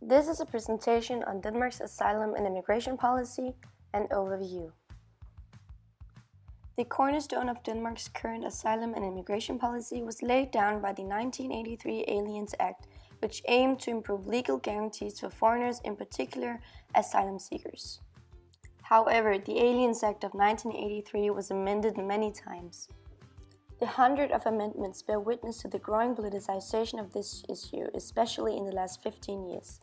This is a presentation on Denmark's asylum and immigration policy and overview. The cornerstone of Denmark's current asylum and immigration policy was laid down by the 1983 Aliens Act, which aimed to improve legal guarantees for foreigners, in particular asylum seekers. However, the Aliens Act of 1983 was amended many times. The hundred of amendments bear witness to the growing politicization of this issue, especially in the last 15 years.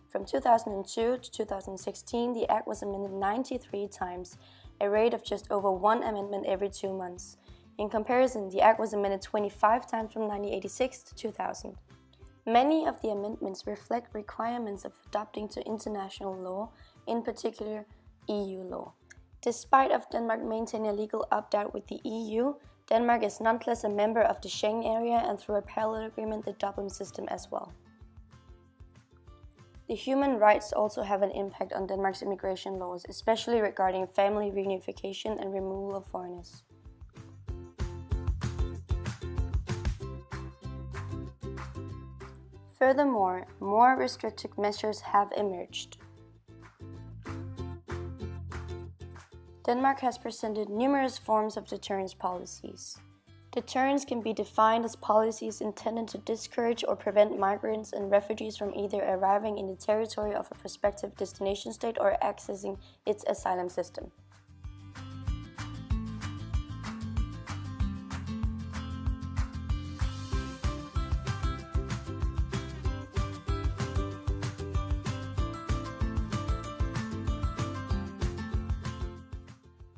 From 2002 to 2016, the Act was amended 93 times, a rate of just over one amendment every 2 months. In comparison, the Act was amended 25 times from 1986 to 2000. Many of the amendments reflect requirements of adopting to international law, in particular EU law. Despite of Denmark maintaining a legal opt-out with the EU, Denmark is nonetheless a member of the Schengen area and through a parallel agreement the Dublin system as well. The human rights also have an impact on Denmark's immigration laws, especially regarding family reunification and removal of foreigners. Furthermore, more restrictive measures have emerged. Denmark has presented numerous forms of deterrence policies. Deterrence can be defined as policies intended to discourage or prevent migrants and refugees from either arriving in the territory of a prospective destination state or accessing its asylum system.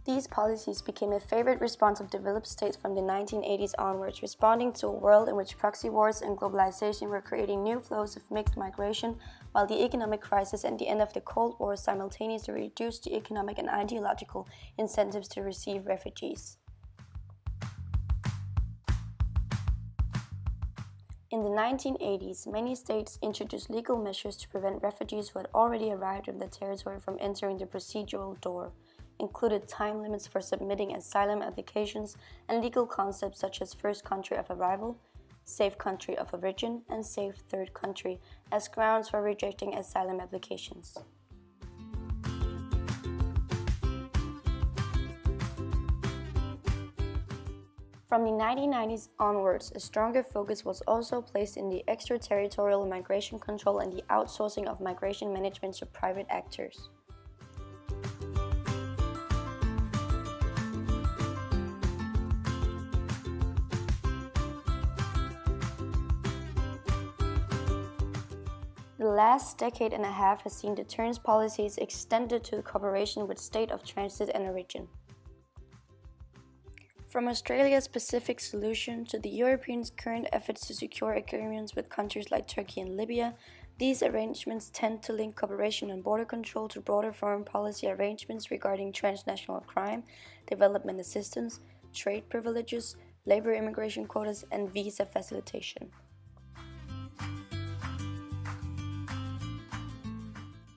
These policies became a favorite response of developed states from the 1980s onwards, responding to a world in which proxy wars and globalization were creating new flows of mixed migration, while the economic crisis and the end of the Cold War simultaneously reduced the economic and ideological incentives to receive refugees. In the 1980s, many states introduced legal measures to prevent refugees who had already arrived in the territory from entering the procedural door, included time limits for submitting asylum applications and legal concepts such as first country of arrival, safe country of origin, and safe third country as grounds for rejecting asylum applications. From the 1990s onwards, a stronger focus was also placed in the extraterritorial migration control and the outsourcing of migration management to private actors. The last decade and a half has seen deterrence policies extended to cooperation with state of transit and origin. From Australia's Pacific solution to the Europeans' current efforts to secure agreements with countries like Turkey and Libya, these arrangements tend to link cooperation on border control to broader foreign policy arrangements regarding transnational crime, development assistance, trade privileges, labor immigration quotas, and visa facilitation.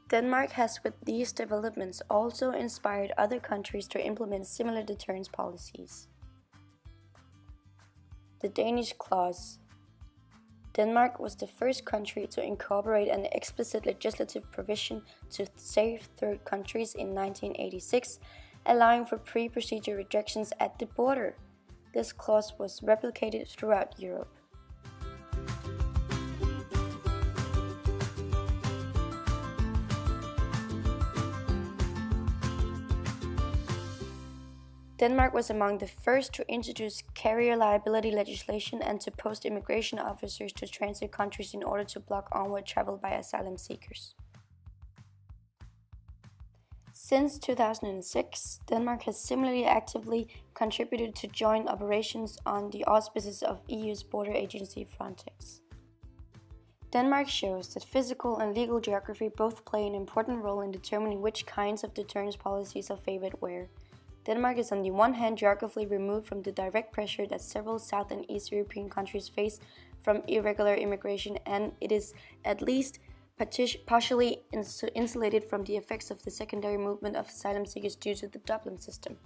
Denmark has with these developments also inspired other countries to implement similar deterrence policies. The Danish Clause. Denmark was the first country to incorporate an explicit legislative provision to safe third countries in 1986, allowing for pre-procedure rejections at the border. This clause was replicated throughout Europe. Denmark was among the first to introduce carrier liability legislation and to post immigration officers to transit countries in order to block onward travel by asylum seekers. Since 2006, Denmark has similarly actively contributed to joint operations on the auspices of EU's border agency Frontex. Denmark shows that physical and legal geography both play an important role in determining which kinds of deterrence policies are favored where. Denmark is on the one hand geographically removed from the direct pressure that several South and East European countries face from irregular immigration, and it is at least partially insulated from the effects of the secondary movement of asylum seekers due to the Dublin system.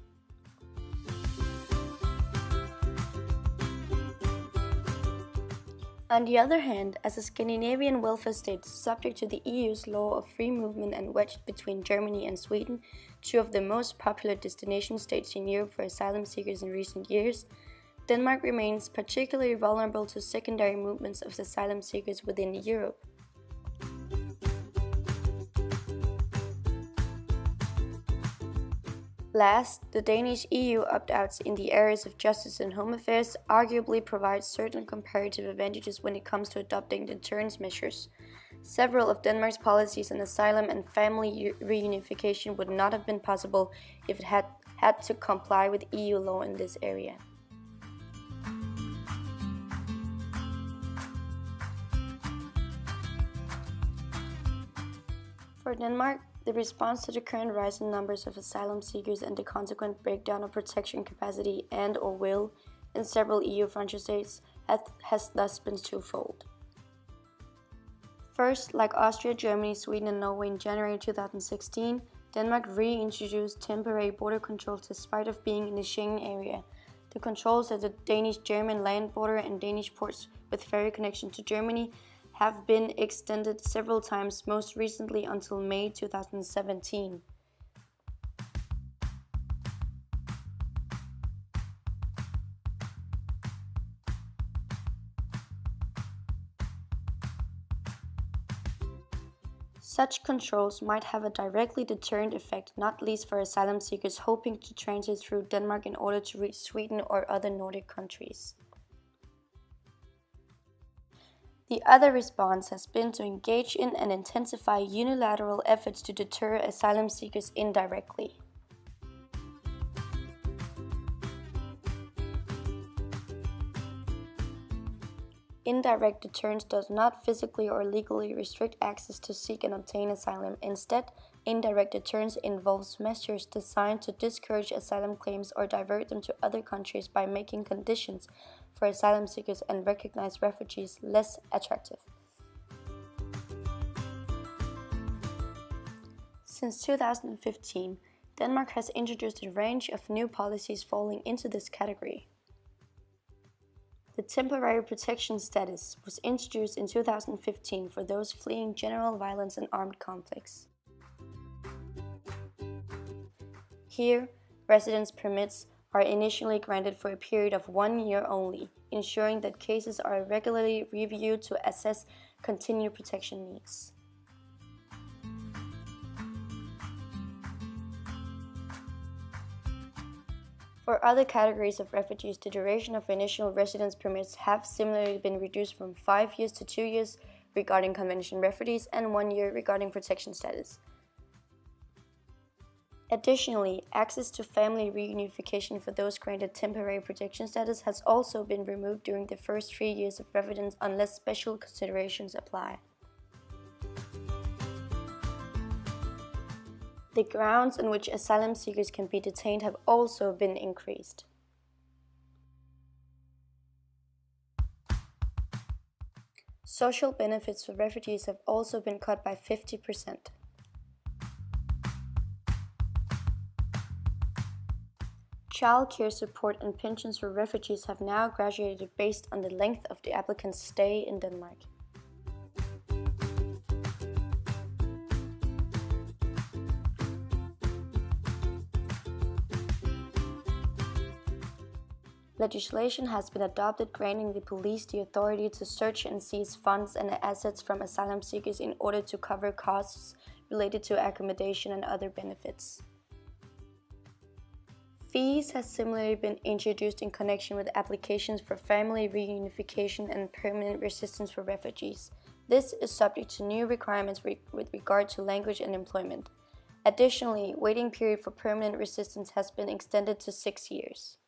On the other hand, as a Scandinavian welfare state subject to the EU's law of free movement and wedged between Germany and Sweden, two of the most popular destination states in Europe for asylum seekers in recent years, Denmark remains particularly vulnerable to secondary movements of asylum seekers within Europe. Last, the Danish EU opt-outs in the areas of justice and home affairs arguably provide certain comparative advantages when it comes to adopting deterrence measures. Several of Denmark's policies on asylum and family reunification would not have been possible if it had to comply with EU law in this area. For Denmark, the response to the current rise in numbers of asylum seekers and the consequent breakdown of protection capacity and/or will in several EU frontier states has thus been twofold. First, like Austria, Germany, Sweden, and Norway in January 2016, Denmark reintroduced temporary border controls despite of being in the Schengen area. The controls at the Danish-German land border and Danish ports with ferry connection to Germany have been extended several times, most recently until May 2017. Such controls might have a directly deterrent effect, not least for asylum seekers hoping to transit through Denmark in order to reach Sweden or other Nordic countries. The other response has been to engage in and intensify unilateral efforts to deter asylum seekers indirectly. Indirect deterrence does not physically or legally restrict access to seek and obtain asylum. Instead, indirect deterrence involves measures designed to discourage asylum claims or divert them to other countries by making conditions for asylum seekers and recognized refugees less attractive. Since 2015, Denmark has introduced a range of new policies falling into this category. The temporary protection status was introduced in 2015 for those fleeing general violence and armed conflicts. Here, residence permits are initially granted for a period of 1 year only, ensuring that cases are regularly reviewed to assess continued protection needs. For other categories of refugees, the duration of initial residence permits have similarly been reduced from 5 years to 2 years regarding convention refugees and 1 year regarding protection status. Additionally, access to family reunification for those granted temporary protection status has also been removed during the first 3 years of residence unless special considerations apply. The grounds on which asylum seekers can be detained have also been increased. Social benefits for refugees have also been cut by 50%. Child care support and pensions for refugees have now graduated based on the length of the applicant's stay in Denmark. Legislation has been adopted granting the police the authority to search and seize funds and assets from asylum seekers in order to cover costs related to accommodation and other benefits. Fees has similarly been introduced in connection with applications for family reunification and permanent residence for refugees. This is subject to new requirements with regard to language and employment. Additionally, waiting period for permanent residence has been extended to 6 years.